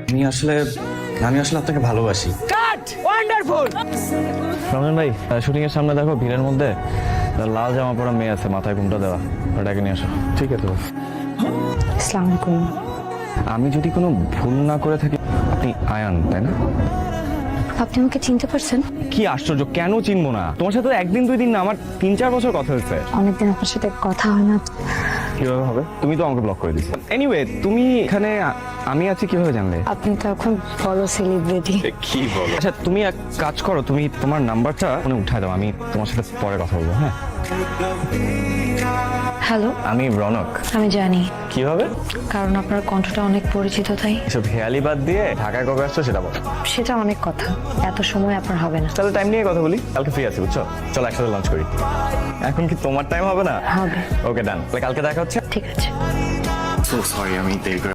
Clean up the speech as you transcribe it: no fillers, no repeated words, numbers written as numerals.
আমি আসলে আপনাকে ভালোবাসি। রমজান ভাই, শুটিং এর সামনে দেখো ভিড়ের মধ্যে লাল জামা পরা মেয়ে আছে, মাথায় ঘুমটা দেওয়া, ওটাকে নিয়ে আসো। ঠিক আছে বস। আসসালামু আলাইকুম। আমি যদি কোনো ভুল না করে থাকি, আপনি আয়ান তাই না? আপনি আমাকে চিনতে পারছেন? কি আশ্চর্য, কেন চিনবো না? তোমার সাথে তো একদিন দুই দিন না, আমার 3-4 বছর কথা হয়েছে। অনেকদিন আপনার সাথে কথা হয় না। কিভাবে হবে? তুমি তো আমাকে ব্লক করে দিচ্ছ। এনিওয়ে, তুমি এখানে, আমি আছি কিভাবে জানলে? আপনি তো এখন বড় সেলিব্রিটি। কি বলো? আচ্ছা তুমি এক কাজ করো, তুমি তোমার নাম্বারটা ফোনে উঠায় দাও, আমি তোমার সাথে পরে কথা বলবো। হ্যাঁ, হ্যালো, আমি রনক। আমি জানি, কিভাবে? কারণ আপনার কণ্ঠটা অনেক পরিচিত তাই। এসব হেয়ালি বাদ দিয়ে ঢাকায় কবে আসছো সেটা বলো। সেটা অনেক কথা, এত সময় আপনার হবে না। তাহলে টাইম নিয়ে কথা বলি, কালকে ফ্রি আছি বুঝছো? চলো একসাথে লাঞ্চ করি। এখন কি তোমার টাইম হবে না? হবে। ওকে ডান, তাহলে কালকে দেখা হচ্ছে। ঠিক আছে। সো সরি, আমি দেরি করে